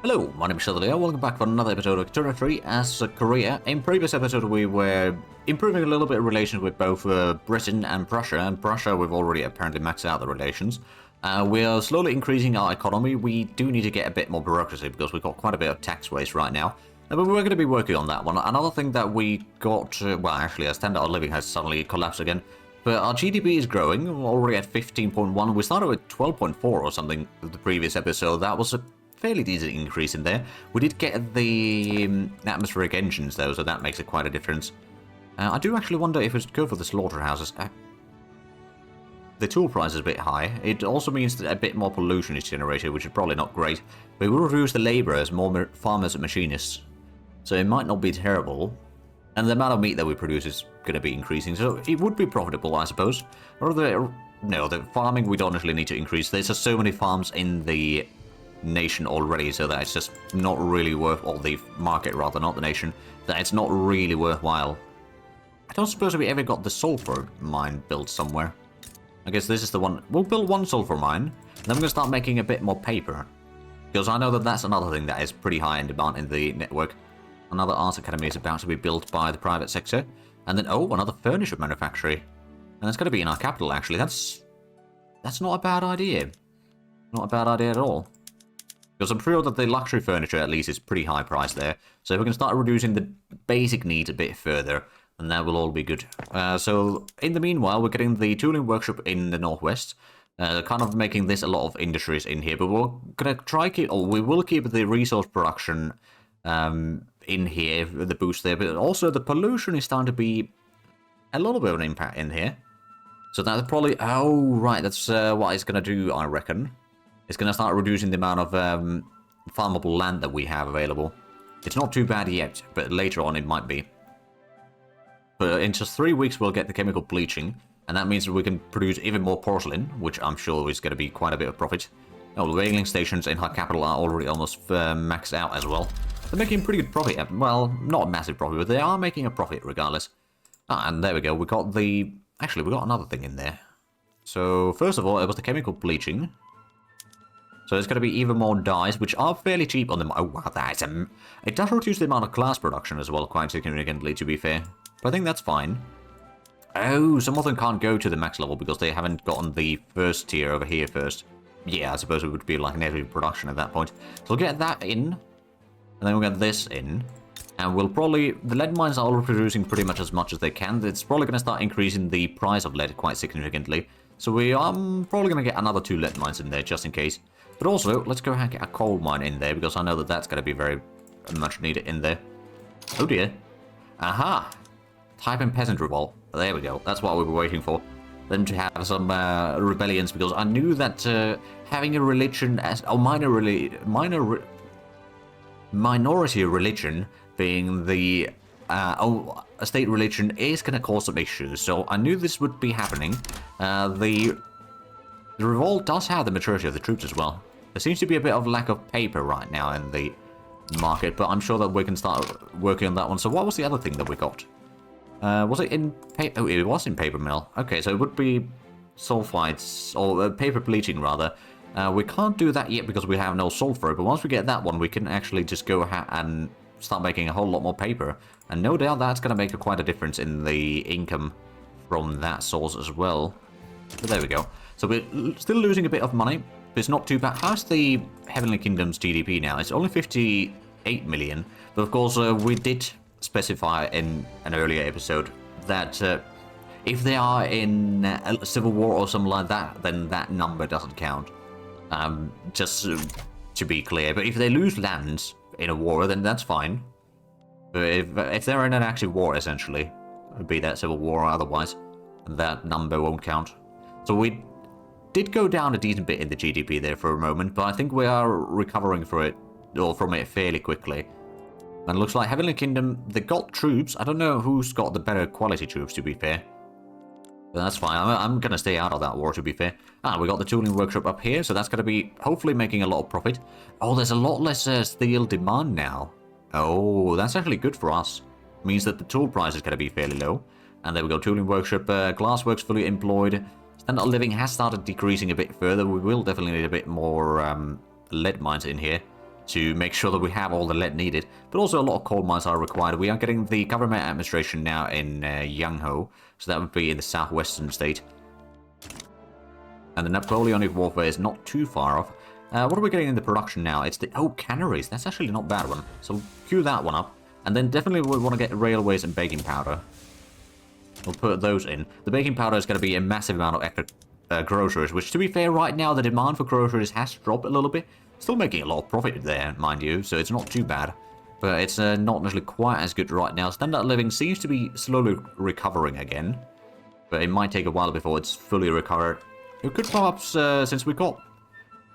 Hello, my name is Sheldon. Welcome back for another episode of Territory as Korea. In previous episode, we were improving a little bit of relations with both Britain and Prussia. And Prussia, we've already apparently maxed out the relations. We are slowly increasing our economy. We do need to get a bit more bureaucracy because we've got quite a bit of tax waste right now. But we're going to be working on that one. Another thing that we got, well, actually, our standard of living has suddenly collapsed again. But our GDP is growing. We're already at 15.1. We started with 12.4 or something the previous episode. That was a fairly decent increase in there. We did get the atmospheric engines though, so that makes it quite a difference. I do actually wonder if we should go for the slaughterhouses. The tool price is a bit high. It also means that a bit more pollution is generated, which is probably not great. We will reduce the labor as more farmers and machinists, so it might not be terrible. And the amount of meat that we produce is going to be increasing, so it would be profitable, I suppose. Or no, the farming we don't actually need to increase. There's just so many farms in the nation already, so that it's just not really worth, or the market rather, not the nation, that it's not really worthwhile. I don't suppose we ever got the sulfur mine built somewhere. I guess this is the one. We'll build one sulfur mine, and then we're going to start making a bit more paper. Because I know that that's another thing that is pretty high in demand in the network. Another art academy is about to be built by the private sector. And then, oh, another furniture manufactory. And that's going to be in our capital, actually. That's not a bad idea. Not a bad idea at all. Because I'm sure that the luxury furniture, at least, is pretty high priced there. So if we can start reducing the basic needs a bit further, then that will all be good. So in the meanwhile, we're getting the tooling workshop in the northwest. Kind of making this a lot of industries in here. But we're going to try keep, or we will keep the resource production in here, the boost there. But also the pollution is starting to be a little bit of an impact in here. So that's probably, oh right, that's what it's going to do, I reckon. It's going to start reducing the amount of farmable land that we have available. It's not too bad yet, but later on it might be. But in just 3 weeks we'll get the chemical bleaching, and that means that we can produce even more porcelain, which I'm sure is going to be quite a bit of profit. Oh, the whaling stations in our capital are already almost maxed out as well. They're making pretty good profit. Well, not a massive profit, but they are making a profit regardless. Ah, and there we go. We got the... Actually, we got another thing in there. So, first of all, it was the chemical bleaching. So there's going to be even more dyes, which are fairly cheap on them. Oh, wow, that's it does reduce the amount of glass production as well, quite significantly, to be fair. But I think that's fine. Oh, some of them can't go to the max level because they haven't gotten the first tier over here first. Yeah, I suppose it would be like negative production at that point. So we'll get that in, and then we'll get this in. And we'll probably... The lead mines are all producing pretty much as they can. It's probably going to start increasing the price of lead quite significantly. So we are probably going to get another 2 lead mines in there, just in case. But also, let's go and get a coal mine in there, because I know that that's going to be very much needed in there. Oh dear. Aha! Type in Peasant revolt. There we go. That's what we were waiting for. Them to have some rebellions, because I knew that having a religion as... Oh, minority religion being the... a state religion is going to cause some issues, so I knew this would be happening. The revolt does have the maturity of the troops as well. There seems to be a bit of lack of paper right now in the market, but I'm sure that we can start working on that one. So what was the other thing that we got? Was it in paper? Oh, it was in paper mill. Okay, so it would be sulfides, or paper bleaching rather. We can't do that yet because we have no sulfur, but once we get that one, we can actually just go ahead and start making a whole lot more paper. And no doubt that's going to make quite a difference in the income from that source as well. But there we go. So we're still losing a bit of money, but it's not too bad. How's the Heavenly Kingdom's GDP now? It's only 58 million. But of course, we did specify in an earlier episode that if they are in a civil war or something like that, then that number doesn't count. Just to be clear. But if they lose lands in a war, then that's fine. But if they're in an actual war, essentially, be that civil war or otherwise, that number won't count. So we did go down a decent bit in the GDP there for a moment, but I think we are recovering from it fairly quickly. And it looks like Heavenly Kingdom, they got troops. I don't know who's got the better quality troops, to be fair. But that's fine. I'm going to stay out of that war, to be fair. Ah, we got the tooling workshop up here, so that's going to be hopefully making a lot of profit. Oh, there's a lot less steel demand now. Oh, that's actually good for us. Means that the tool price is going to be fairly low. And there we go, tooling workshop, glassworks fully employed. Standard of living has started decreasing a bit further. We will definitely need a bit more lead mines in here. to make sure that we have all the lead needed. But also a lot of coal mines are required. We are getting the government administration now in Yangho, so that would be in the southwestern state. And the Napoleonic Warfare is not too far off. What are we getting in the production now? It's the... Oh, canneries. That's actually not a bad one. So queue that one up. And then definitely we want to get railways and baking powder. We'll put those in. The baking powder is going to be a massive amount of extra groceries, which to be fair, right now the demand for groceries has dropped a little bit. Still making a lot of profit there, mind you, so it's not too bad. But it's not necessarily quite as good right now. Standard living seems to be slowly recovering again. But it might take a while before it's fully recovered. It could perhaps, since we don't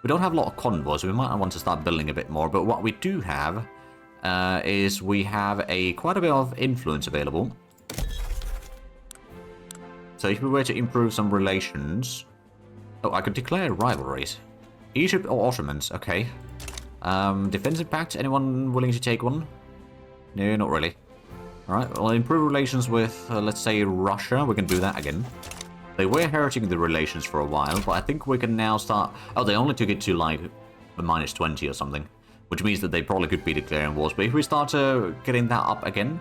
have a lot of convoys, so we might want to start building a bit more. But what we do have is we have quite a bit of influence available. So if we were to improve some relations... Oh, I could declare rivalries. Egypt or Ottomans, okay. Defensive pact, anyone willing to take one? No, not really. Alright, well, improve relations with, let's say, Russia. We can do that again. They were hurting the relations for a while, but I think we can now start... Oh, they only took it to, like, a -20 or something. Which means that they probably could be declaring wars. But if we start getting that up again,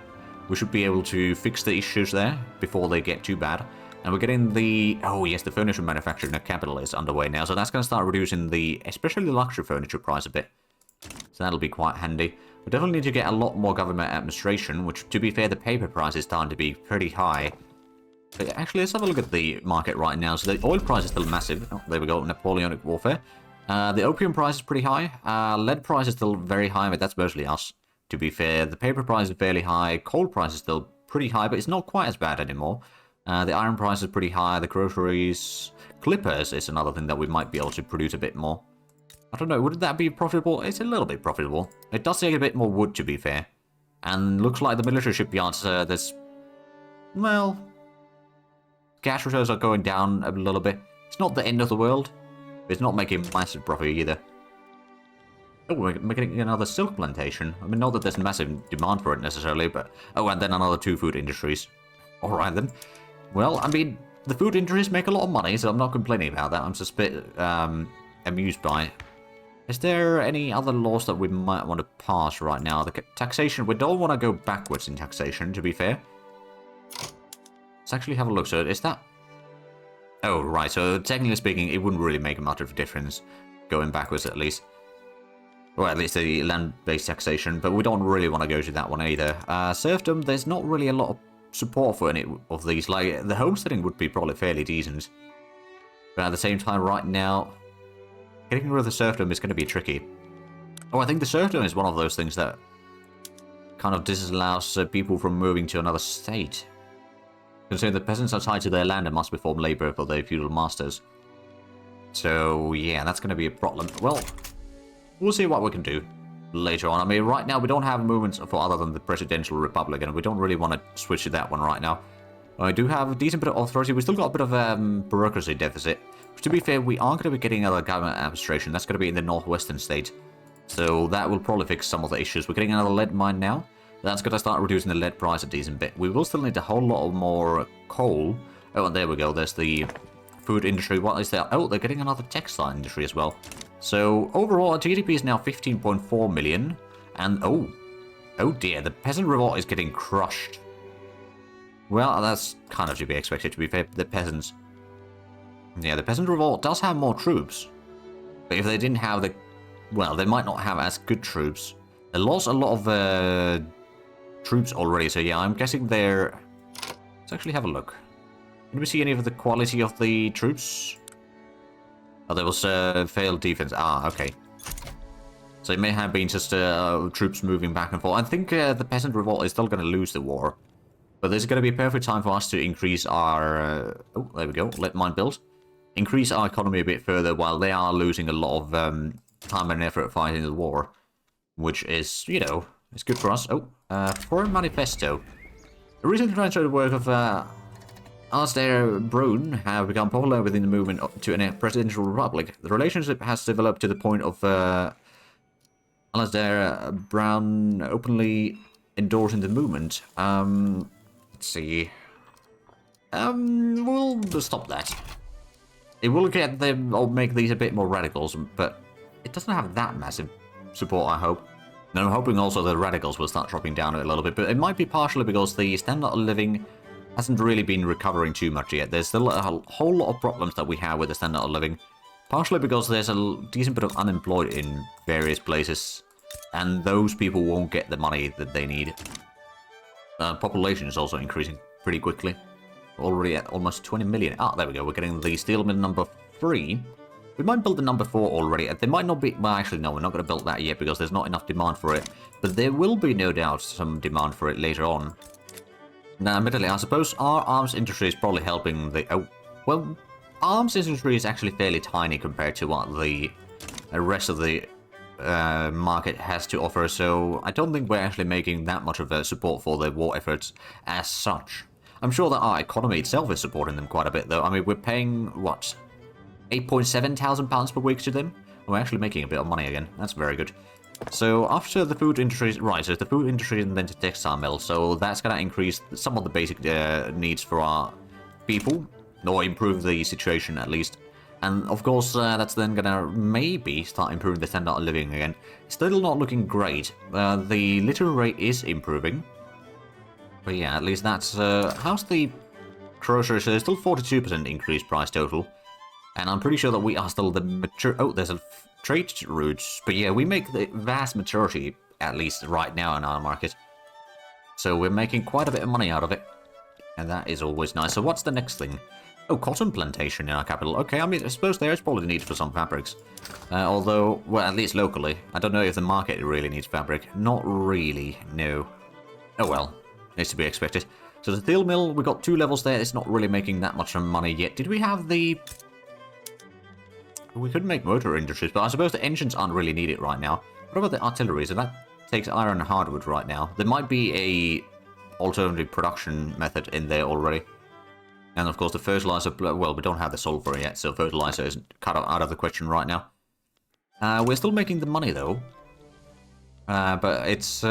we should be able to fix the issues there before they get too bad. And we're getting the... Oh, yes, the furniture manufacturing capital is underway now. So that's going to start reducing the... especially the luxury furniture price a bit. So that'll be quite handy. We definitely need to get a lot more government administration, which, to be fair, the paper price is starting to be pretty high. But actually, let's have a look at the market right now. So the oil price is still massive. Oh, there we go, Napoleonic Warfare. The opium price is pretty high. Lead price is still very high, but that's mostly us. To be fair, the paper price is fairly high. Coal price is still pretty high, but it's not quite as bad anymore. The iron price is pretty high. The groceries... Clippers is another thing that we might be able to produce a bit more. I don't know, would that be profitable? It's a little bit profitable. It does take a bit more wood, to be fair. And looks like the military shipyards, there's... Well... Cash reserves are going down a little bit. It's not the end of the world. But it's not making massive profit either. Oh, we're getting another silk plantation. I mean, not that there's massive demand for it necessarily, but... Oh, and then another 2 food industries. Alright then. Well, I mean, the food industries make a lot of money, so I'm not complaining about that. I'm just a bit amused by it. Is there any other laws that we might want to pass right now? The taxation, we don't want to go backwards in taxation, to be fair. Let's actually have a look. So is that... Oh, right. So technically speaking, it wouldn't really make much of a difference going backwards at least. Or at least the land-based taxation, but we don't really want to go to that one either. Serfdom, there's not really a lot of support for any of these. Like, the homesteading would be probably fairly decent. But at the same time, right now, getting rid of the serfdom is going to be tricky. Oh, I think the serfdom is one of those things that kind of disallows people from moving to another state. Considering the peasants are tied to their land and must perform labor for their feudal masters. So, yeah, that's going to be a problem. Well, we'll see what we can do later on. I mean, right now we don't have movements for other than the presidential republic, and we don't really want to switch to that one right now. I do have a decent bit of authority. We still got a bit of bureaucracy deficit. To be fair, we are going to be getting another government administration. That's going to be in the northwestern state. So that will probably fix some of the issues. We're getting another lead mine now. That's going to start reducing the lead price a decent bit. We will still need a whole lot of more coal. Oh, and there we go. There's the food industry. What is there? Oh, they're getting another textile industry as well. So overall, our GDP is now 15.4 million. And oh dear, the peasant revolt is getting crushed. Well, that's kind of to be expected, to be fair. The peasants... Yeah, the peasant revolt does have more troops. But if they didn't have the... Well, they might not have as good troops. They lost a lot of troops already, so yeah, I'm guessing they're... Let's actually have a look. Can we see any of the quality of the troops? Oh, there was failed defense. Ah, okay. So it may have been just troops moving back and forth. I think the peasant revolt is still going to lose the war. But this is going to be a perfect time for us to increase our... oh, there we go. Let mine build. Increase our economy a bit further while they are losing a lot of time and effort fighting the war. Which is, you know, it's good for us. Oh, Foreign Manifesto. The recent transfer work of Alasdair Brune have become popular within the movement to a presidential republic. The relationship has developed to the point of Alasdair Brown openly endorsing the movement. Let's see. We'll stop that. It will get them or make these a bit more radicals, but it doesn't have that massive support, I hope. And I'm hoping also the radicals will start dropping down a little bit, but it might be partially because the standard of living hasn't really been recovering too much yet. There's still a whole lot of problems that we have with the standard of living, partially because there's a decent bit of unemployed in various places, and those people won't get the money that they need. Population is also increasing pretty quickly, already at almost 20 million. Ah, there we go, we're getting the steel mill number 3. We might build the number 4 already. There might not be... Well, actually, no, we're not going to build that yet because there's not enough demand for it. But there will be, no doubt, some demand for it later on. Now, admittedly, I suppose our arms industry is probably helping the... Oh, well, arms industry is actually fairly tiny compared to what the rest of the market has to offer. So I don't think we're actually making that much of a support for the war efforts as such. I'm sure that our economy itself is supporting them quite a bit, though. I mean, we're paying, what... 8.7 thousand pounds per week to them. We're actually making a bit of money again. That's very good. So after the food industry, right, so the food industry and then the textile mill. So that's going to increase some of the basic needs for our people, or improve the situation at least. And of course, that's then going to maybe start improving the standard of living again. Still not looking great. The litter rate is improving. But yeah, at least that's... how's the groceries? There's still 42% increased price total. And I'm pretty sure that we are still the mature... Oh, there's a trade routes. But yeah, we make the vast majority, at least right now, in our market. So we're making quite a bit of money out of it. And that is always nice. So what's the next thing? Oh, cotton plantation in our capital. Okay, I mean, I suppose there is probably the need for some fabrics. Although, well, at least locally. I don't know if the market really needs fabric. Not really, no. Oh well, needs to be expected. So the steel mill, we got 2 levels there. It's not really making that much money yet. Did we have the... We could make motor industries, but I suppose the engines aren't really needed right now. What about the artillery? So that takes iron and hardwood right now. There might be a alternative production method in there already. And of course the fertilizer, well, we don't have the sulfur yet, so fertilizer is cut out of the question right now. We're still making the money though. But it's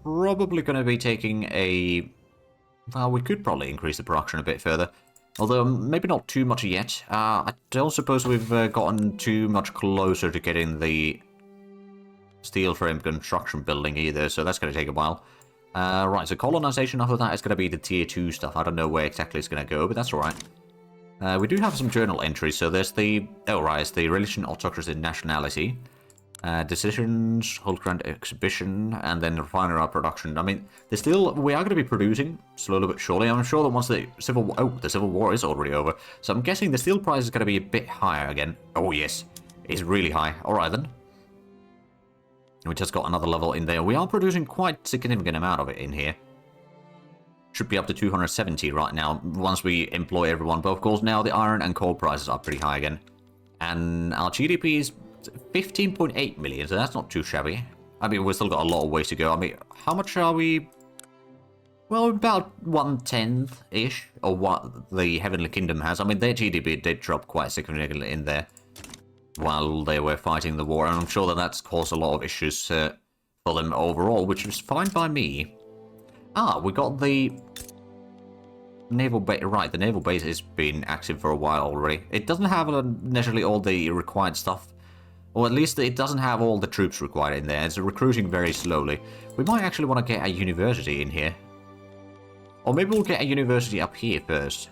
probably going to be taking a... Well, we could probably increase the production a bit further. Although, maybe not too much yet. I don't suppose we've gotten too much closer to getting the steel frame construction building either, so that's going to take a while. Right, so colonization after that is going to be the tier 2 stuff. I don't know where exactly it's going to go, but that's alright. We do have some journal entries, so there's the... Oh, right, it's the religion, autocracy, nationality. Decisions, hold grand exhibition, and then refinery production. I mean, there's still... We are going to be producing, slowly but surely. I'm sure that once the Civil War... Oh, the Civil War is already over. So I'm guessing the steel price is going to be a bit higher again. Oh, yes. It's really high. Alright, then. We just got another level in there. We are producing quite a significant amount of it in here. Should be up to 270 right now, once we employ everyone. But of course, now the iron and coal prices are pretty high again. And our GDP is 15.8 million, so that's not too shabby. I mean, we've still got a lot of ways to go. I mean, how much are we? Well, about 1/10-ish of what the Heavenly Kingdom has. I mean, their GDP did drop quite significantly in there while they were fighting the war, and I'm sure that that's caused a lot of issues for them overall, which is fine by me. Ah, we got the naval base. Right, the naval base has been active for a while already. It doesn't have necessarily all the required stuff. Or at least it doesn't have all the troops required in there. It's recruiting very slowly. We might actually want to get a university in here. Or maybe we'll get a university up here first.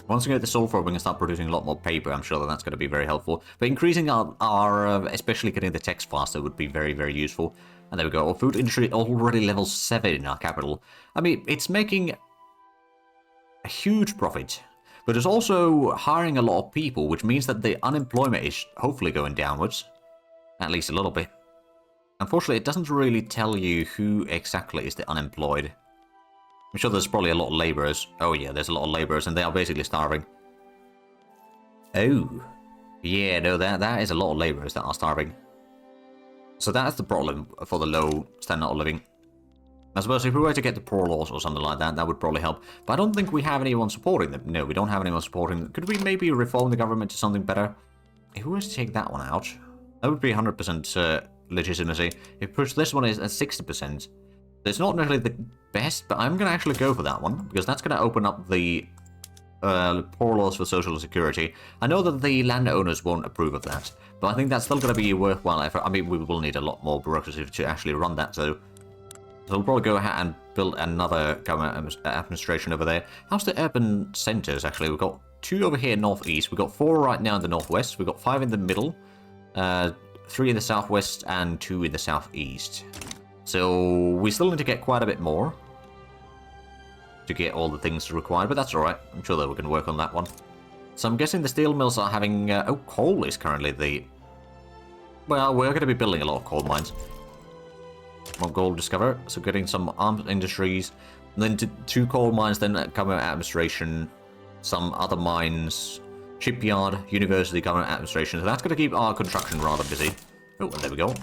Once we get the sulfur, we can start producing a lot more paper. I'm sure that that's going to be very helpful. But increasing our especially getting the text faster would be very, very useful. And there we go. Our food industry already level 7 in our capital. I mean, it's making a huge profit. But it's also hiring a lot of people, which means that the unemployment is hopefully going downwards. At least a little bit. Unfortunately, it doesn't really tell you who exactly is the unemployed. I'm sure there's probably a lot of labourers. Oh yeah, there's a lot of labourers, and they are basically starving. Oh. Yeah, no, that is a lot of labourers that are starving. So that's the problem for the low standard of living. I suppose if we were to get the poor laws or something like that, that would probably help. But I don't think we have anyone supporting them. No, we don't have anyone supporting them. Could we maybe reform the government to something better? If we were to take that one out, that would be 100% legitimacy. If push this one is at 60%. It's not necessarily the best, but I'm going to actually go for that one, because that's going to open up the poor laws for social security. I know that the landowners won't approve of that, but I think that's still going to be a worthwhile effort. I mean, we will need a lot more bureaucracy to actually run that, so we'll probably go ahead and build another government administration over there. How's the urban centers, actually? We've got 2 over here northeast. We've got 4 right now in the northwest. We've got 5 in the middle, 3 in the southwest, and 2 in the southeast. So we still need to get quite a bit more to get all the things required, but that's alright. I'm sure that we can work on that one. So I'm guessing the steel mills are having... oh, coal is currently the... Well, we're going to be building a lot of coal mines. More gold discover, so getting some arms industries, and then 2 coal mines, then government administration, some other mines, shipyard, university, government administration. So that's going to keep our construction rather busy. Oh, and there we go.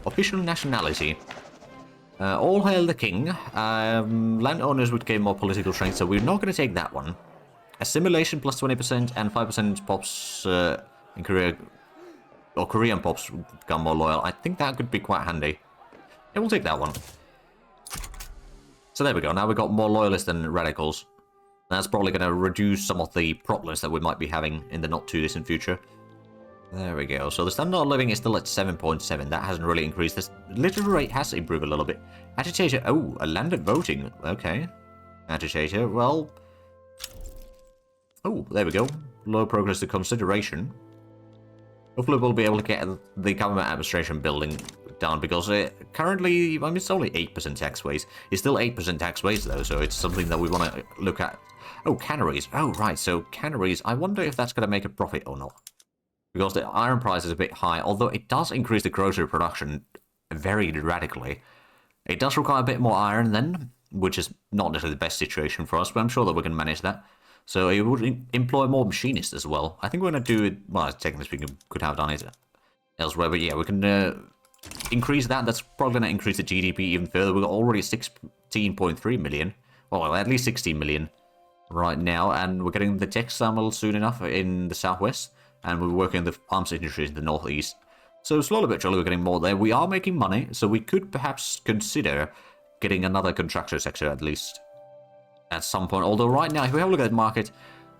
Official nationality. All hail the king. Landowners would gain more political strength, so we're not going to take that one. Assimilation plus 20% and 5% pops in Korea, or Korean pops would become more loyal. I think that could be quite handy. Yeah, we'll take that one. So there we go. Now we've got more loyalists than radicals. That's probably going to reduce some of the problems that we might be having in the not too distant future. There we go. So the standard of living is still at 7.7. That hasn't really increased. The literary rate has improved a little bit. Agitator. Oh, a landed voting. Okay. Agitator. Well. Oh, there we go. Low progress to consideration. Hopefully we'll be able to get the government administration building down, because currently, I mean, it's only 8% tax base. It's still 8% tax base, though, so it's something that we want to look at. Oh, canneries. Oh, right, so canneries. I wonder if that's going to make a profit or not. Because the iron price is a bit high, although it does increase the grocery production very radically. It does require a bit more iron then, which is not necessarily the best situation for us, but I'm sure that we can manage that. So it would employ more machinists as well. I think we're going to do it, well, technically speaking, we could have done it elsewhere, but yeah, we can increase that. That's probably going to increase the GDP even further. We've got already 16.3 million, well, at least 16 million right now, and we're getting the textile mill soon enough in the southwest, and we're working the arms industries in the northeast. So slowly but surely we're getting more there. We are making money, so we could perhaps consider getting another construction sector at least at some point. Although right now, if we have a look at the market,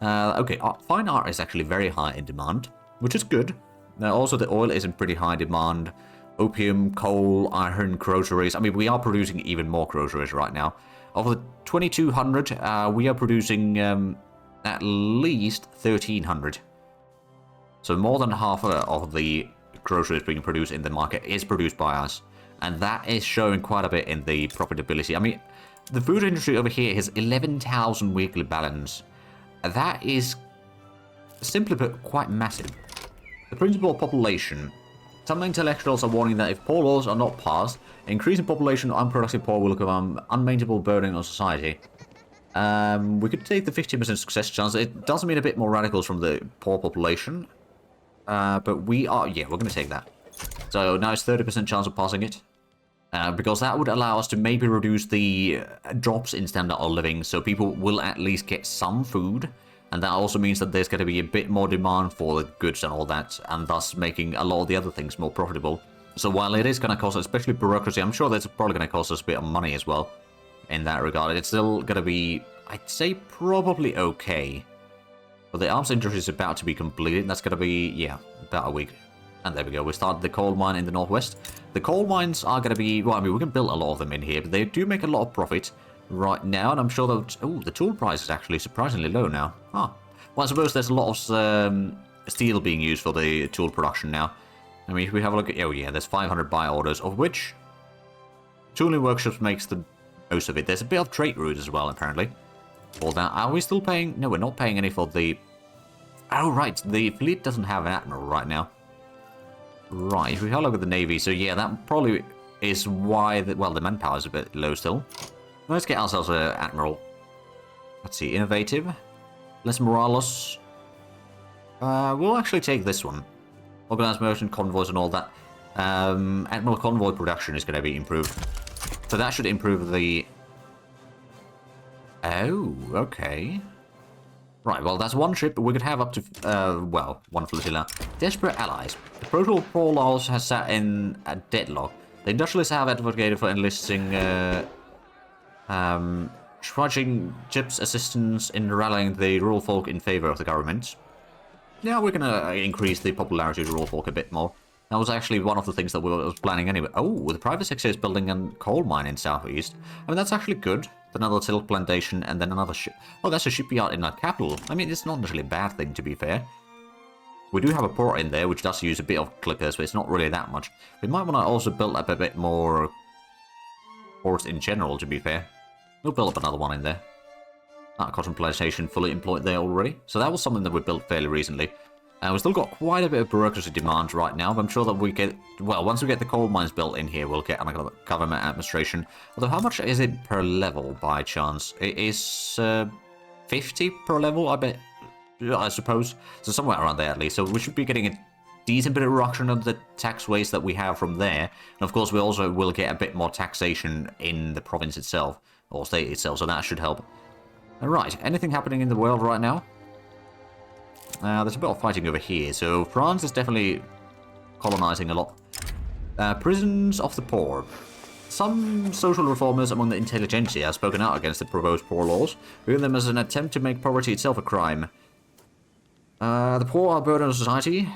okay, fine art is actually very high in demand, which is good. Also, the oil is in pretty high demand. Opium, coal, iron, groceries. I mean, we are producing even more groceries right now. Of the 2,200, we are producing at least 1,300. So more than half of the groceries being produced in the market is produced by us. And that is showing quite a bit in the profitability. I mean, the food industry over here has 11,000 weekly balance. That is, simply put, quite massive. The principal population. Some intellectuals are warning that if poor laws are not passed, increasing population of unproductive poor will become unmanageable burden on society. We could take the 50% success chance. It does mean a bit more radicals from the poor population. But we are, yeah, we're going to take that. So now it's 30% chance of passing it. Because that would allow us to maybe reduce the drops in standard of living, so people will at least get some food, and that also means that there's going to be a bit more demand for the goods and all that, and thus making a lot of the other things more profitable. So while it is going to cost, especially bureaucracy, I'm sure that's probably going to cost us a bit of money as well in that regard. It's still going to be, I'd say, probably okay. But the arms industry is about to be completed. That's going to be, yeah, about a week. And there we go. We started the coal mine in the northwest. The coal mines are going to be, well, I mean, we can build a lot of them in here, but they do make a lot of profit right now. And I'm sure that, oh, the tool price is actually surprisingly low now. Huh. Well, I suppose there's a lot of steel being used for the tool production now. I mean, if we have a look at, oh yeah, there's 500 buy orders, of which tooling workshops makes the most of it. There's a bit of trade route as well, apparently. For that, are we still paying? No, we're not paying any for the, oh right, the fleet doesn't have an admiral right now. Right, if we have a look at the Navy, so yeah, that probably is why, well, the manpower is a bit low still. Let's get ourselves an Admiral. Let's see, Innovative. Les Morales. We'll actually take this one. Organized merchant convoys and all that. Admiral convoy production is going to be improved. So that should improve the... Oh, okay. Right, well, that's one ship. We could have up to, well, one flotilla. Desperate allies. The protocol laws has sat in a deadlock. The industrialists have advocated for enlisting, Trudging chips assistance in rallying the rural folk in favor of the government. Yeah, we're gonna increase the popularity of the rural folk a bit more. That was actually one of the things that we were planning anyway. Oh, the private sector is building a coal mine in southeast. I mean, that's actually good. Another silk plantation and then another ship. Oh, that's a shipyard in our capital. I mean, it's not necessarily a bad thing, to be fair. We do have a port in there, which does use a bit of clippers, but it's not really that much. We might want to also build up a bit more ports in general, to be fair. We'll build up another one in there. That cotton plantation fully employed there already. So that was something that we built fairly recently. And we've still got quite a bit of bureaucracy demand right now, but I'm sure that we get... Well, once we get the coal mines built in here, we'll get another government administration. Although, how much is it per level, by chance? It is 50 per level, I bet, I suppose. So somewhere around there, at least. So we should be getting a decent bit of reduction of the tax waste that we have from there. And of course, we also will get a bit more taxation in the province itself, or state itself, so that should help. Alright, anything happening in the world right now? There's a bit of fighting over here, so France is definitely colonizing a lot. Prisons of the poor. Some social reformers among the intelligentsia have spoken out against the proposed poor laws, viewing them as an attempt to make poverty itself a crime. The poor are a burden of society,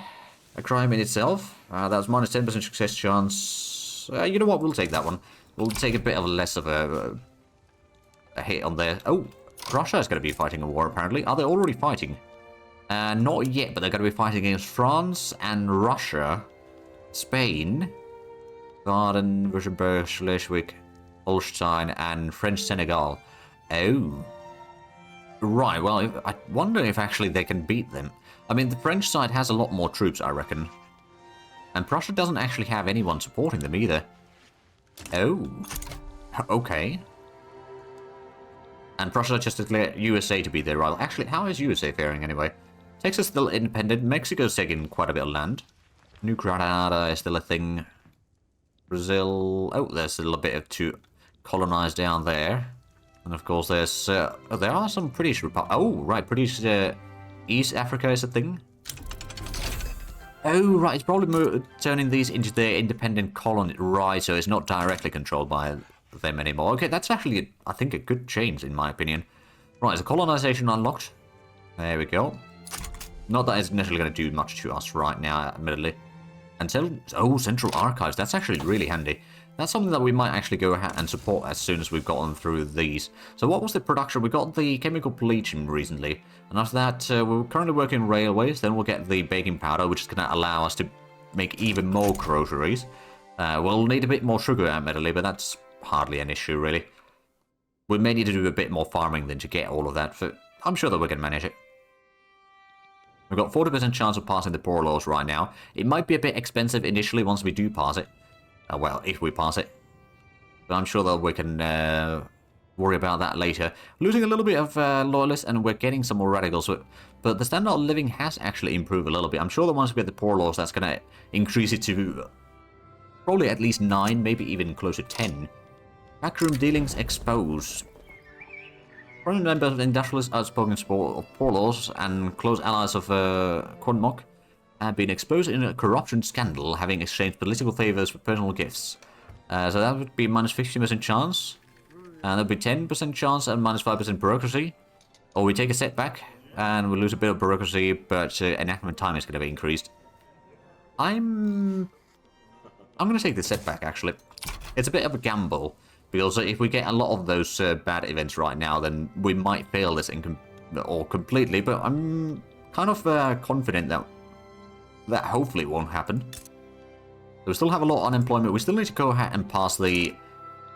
a crime in itself. That's minus 10% success chance. You know what, we'll take that one. We'll take a bit of less of a hit on there. Oh, Russia is going to be fighting a war, apparently. Are they already fighting? Not yet, but they're going to be fighting against France and Russia, Spain, Garden, Württemberg, Schleswig, Holstein, and French Senegal. Oh. Right, well, I wonder if actually they can beat them. I mean, the French side has a lot more troops, I reckon. And Prussia doesn't actually have anyone supporting them either. Oh. Okay. And Prussia just declared USA to be their rival. Actually, how is USA faring anyway? Texas still independent. Mexico's taking quite a bit of land. New Granada is still a thing. Brazil... Oh, there's still a bit of to colonize down there. And of course there's... there are some British... Oh, right, British... East Africa is a thing. Oh, right, it's probably turning these into their independent colony. Right, so it's not directly controlled by them anymore. Okay, that's actually, I think, a good change, in my opinion. Right, so colonization unlocked. There we go. Not that it's necessarily going to do much to us right now, admittedly. Until... Oh, Central Archives. That's actually really handy. That's something that we might actually go ahead and support as soon as we've gotten through these. So what was the production? We got the chemical bleaching recently. And after that, we're currently working railways. Then we'll get the baking powder, which is going to allow us to make even more groceries. We'll need a bit more sugar, admittedly, but that's hardly an issue, really. We may need to do a bit more farming than to get all of that. But I'm sure that we can manage it. We've got 40% chance of passing the poor laws right now. It might be a bit expensive initially once we do pass it. Well, if we pass it. But I'm sure that we can worry about that later. Losing a little bit of loyalists, and we're getting some more radicals. But the standard of living has actually improved a little bit. I'm sure that once we get the poor laws, that's going to increase it to probably at least 9, maybe even closer to 10. Backroom dealings exposed. Prominent members of the industrialists outspoken support of poor laws and close allies of Quanmok have been exposed in a corruption scandal, having exchanged political favors for personal gifts. So that would be minus 50% chance. And that would be 10% chance and minus 5% bureaucracy. Or we take a setback and we lose a bit of bureaucracy, but enactment time is going to be increased. I'm going to take the setback, actually. It's a bit of a gamble. Because if we get a lot of those bad events right now, then we might fail this completely. But I'm kind of confident that hopefully won't happen. So we still have a lot of unemployment. We still need to go ahead and pass the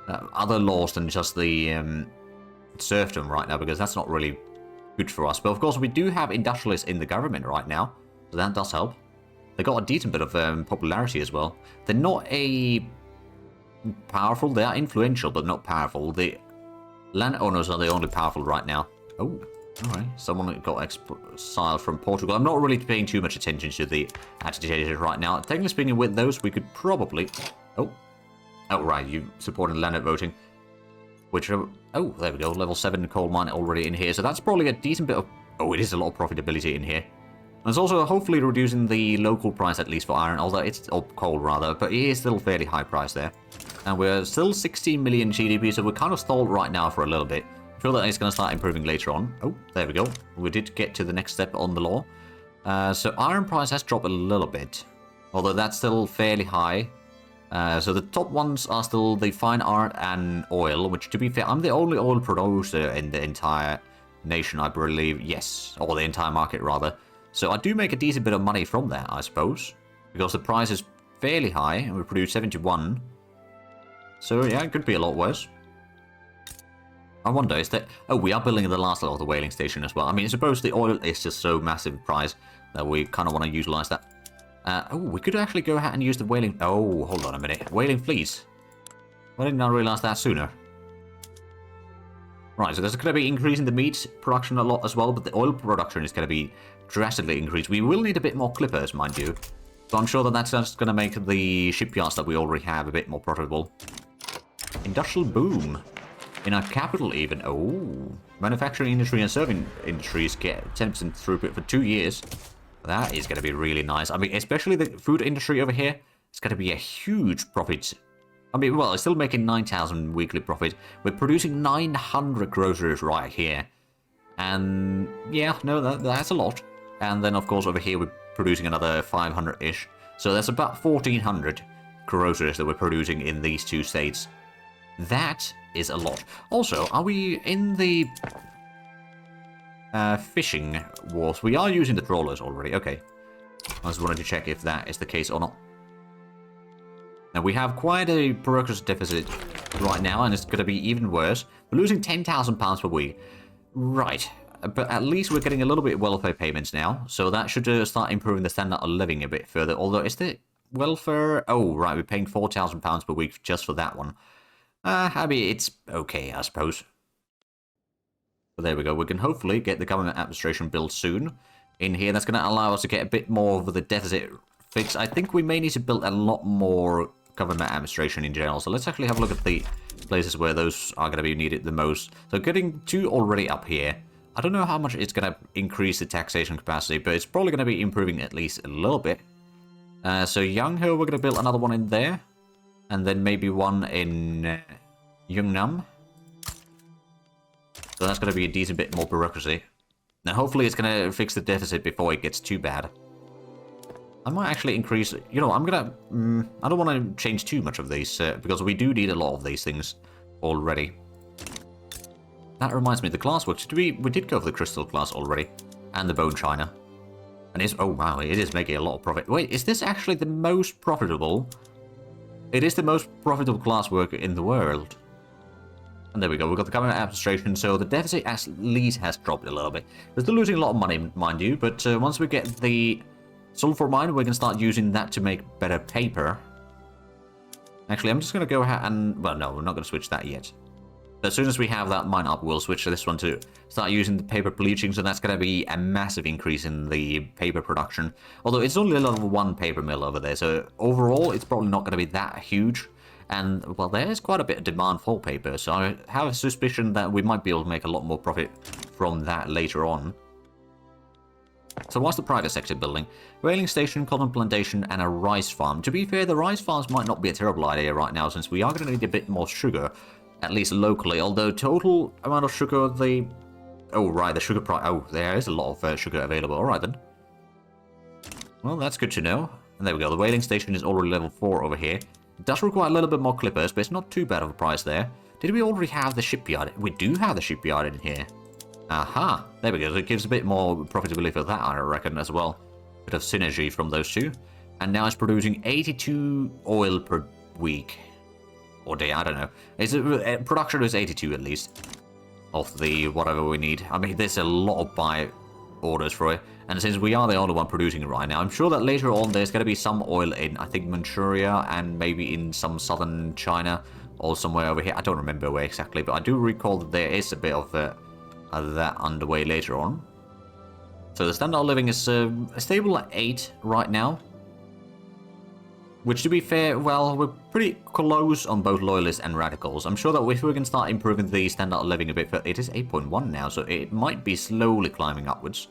other laws than just the serfdom right now, because that's not really good for us. But of course, we do have industrialists in the government right now, so that does help. They got a decent bit of popularity as well. They're not powerful. They are influential, but not powerful. The landowners are the only powerful right now. Oh, alright. Someone got exiled from Portugal. I'm not really paying too much attention to the agitators right now. Technically speaking, with those, we could probably... Oh, right. You supported land voting. Which... Oh, there we go. Level 7 coal mine already in here. So that's probably a decent bit of... Oh, it is a lot of profitability in here. And it's also hopefully reducing the local price, at least for iron, although it's... or coal, rather. But it is still fairly high price there. And we're still 16 million GDP, so we're kind of stalled right now for a little bit. I'm sure that it's going to start improving later on. Oh, there we go. We did get to the next step on the law. So iron price has dropped a little bit, although that's still fairly high. So the top ones are still the fine art and oil, which, to be fair, I'm the only oil producer in the entire nation, I believe. Yes, or the entire market, rather. So I do make a decent bit of money from that, I suppose, because the price is fairly high, and we produce 71. So yeah, it could be a lot worse. I wonder, is that... Oh, we are building the last level of the whaling station as well. I mean, I suppose the oil is just so massive price that we kind of want to utilize that. Oh, we could actually go ahead and use the whaling... Oh, hold on a minute. Whaling fleece. Why didn't I realize that sooner? Right, so there's going to be increasing the meat production a lot as well, but the oil production is going to be drastically increased. We will need a bit more clippers, mind you. So I'm sure that that's just going to make the shipyards that we already have a bit more profitable. Industrial boom. In our capital even. Oh. Manufacturing industry and serving industries get 10% throughput for 2 years. That is going to be really nice. I mean, especially the food industry over here. It's going to be a huge profit. I mean, well, it's still making 9,000 weekly profit. We're producing 900 groceries right here. And yeah, no, that's a lot. And then, of course, over here we're producing another 500-ish. So that's about 1,400 groceries that we're producing in these two states. That is a lot. Also, are we in the fishing wharves? We are using the trawlers already. Okay. I just wanted to check if that is the case or not. Now, we have quite a progress deficit right now, and it's going to be even worse. We're losing £10,000 per week. Right. But at least we're getting a little bit of welfare payments now, so that should start improving the standard of living a bit further. Although, is the welfare... Oh, right, we're paying £4,000 per week just for that one. I mean, it's okay, I suppose. But there we go. We can hopefully get the government administration built soon in here. That's going to allow us to get a bit more of the deficit fixed. I think we may need to build a lot more government administration in general. So let's actually have a look at the places where those are going to be needed the most. So getting 2 already up here. I don't know how much it's going to increase the taxation capacity, but it's probably going to be improving at least a little bit. So Yangho, we're going to build another one in there. And then maybe one in Yungnam. So that's going to be a decent bit more bureaucracy. Now hopefully it's going to fix the deficit before it gets too bad. I might actually increase... You know, I'm going to... I don't want to change too much of these, because we do need a lot of these things already. That reminds me, the glassworks. We did go for the crystal glass already. And the bone china. And it's... Oh, wow, it is making a lot of profit. Wait, is this actually the most profitable... It is the most profitable glasswork in the world. And there we go, we've got the government administration, so the deficit at least has dropped a little bit. We're still losing a lot of money, mind you, but once we get the sulfur mine, we can start using that to make better paper. Actually, I'm just going to go ahead and... Well, no, we're not going to switch that yet. But as soon as we have that mine up, we'll switch to this one to start using the paper bleaching, so that's going to be a massive increase in the paper production. Although it's only a level 1 paper mill over there, so overall it's probably not going to be that huge. And, well, there's quite a bit of demand for paper, so I have a suspicion that we might be able to make a lot more profit from that later on. So what's the private sector building? Whaling station, cotton plantation, and a rice farm. To be fair, the rice farms might not be a terrible idea right now, since we are going to need a bit more sugar. At least locally, although total amount of sugar, the... Oh, right, the sugar price... Oh, there is a lot of sugar available. Alright, then. Well, that's good to know. And there we go, the whaling station is already level 4 over here. It does require a little bit more clippers, but it's not too bad of a price there. Did we already have the shipyard? We do have the shipyard in here. Aha, there we go. So it gives a bit more profitability for that, I reckon, as well. Bit of synergy from those two. And now it's producing 82 oil per week. Or day, I don't know. Production is 82 at least. Of the whatever we need. I mean, there's a lot of buy orders for it. And since we are the only one producing it right now, I'm sure that later on there's going to be some oil in, I think, Manchuria and maybe in some southern China or somewhere over here. I don't remember where exactly, but I do recall that there is a bit of that underway later on. So the standard of living is stable at 8 right now. Which, to be fair, well, we're pretty close on both loyalists and radicals. I'm sure that if we can start improving the standard of living a bit, it is 8.1 now, so it might be slowly climbing upwards.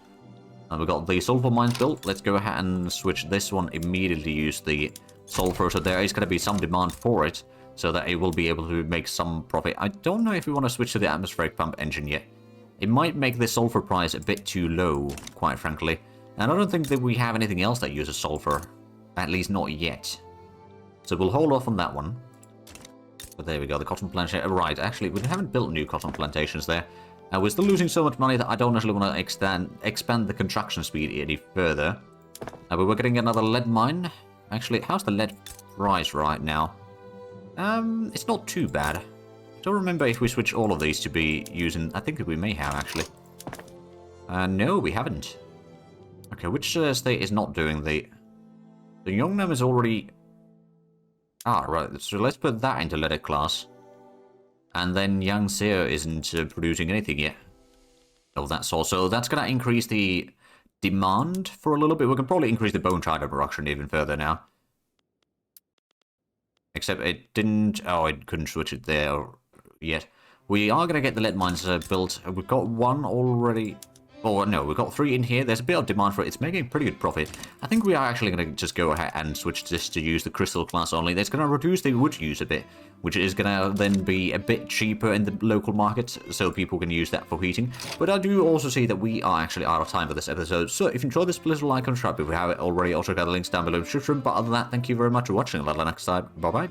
And we've got the sulfur mines built. Let's go ahead and switch this one immediately, use the sulfur, so there is going to be some demand for it. so that it will be able to make some profit. I don't know if we want to switch to the atmospheric pump engine yet. It might make the sulfur price a bit too low, quite frankly. And I don't think that we have anything else that uses sulfur. At least not yet. So we'll hold off on that one. But there we go, the cotton plantation. Right, actually, we haven't built new cotton plantations there. We're still losing so much money that I don't actually want to expand the construction speed any further. But we're getting another lead mine. Actually, how's the lead price right now? It's not too bad. I don't remember if we switch all of these to be using... I think we may have, actually. No, we haven't. Okay, which state is not doing the... The Yongnam is already... Ah, right, so let's put that into leaded class. And then Yangtze isn't producing anything yet. Oh, that's also... That's going to increase the demand for a little bit. We can probably increase the bone china production even further now. Except it didn't... Oh, it couldn't switch it there yet. We are going to get the lead mines built. We've got one already... Oh, no, we've got 3 in here. There's a bit of demand for it. It's making pretty good profit. I think we are actually going to just go ahead and switch this to use the crystal class only. That's going to reduce the wood use a bit, which is going to then be a bit cheaper in the local market, so people can use that for heating. But I do also see that we are actually out of time for this episode. So if you enjoyed this, please like and subscribe if you haven't already. Also got the links down below in the description. But other than that, thank you very much for watching. Until next time, bye-bye.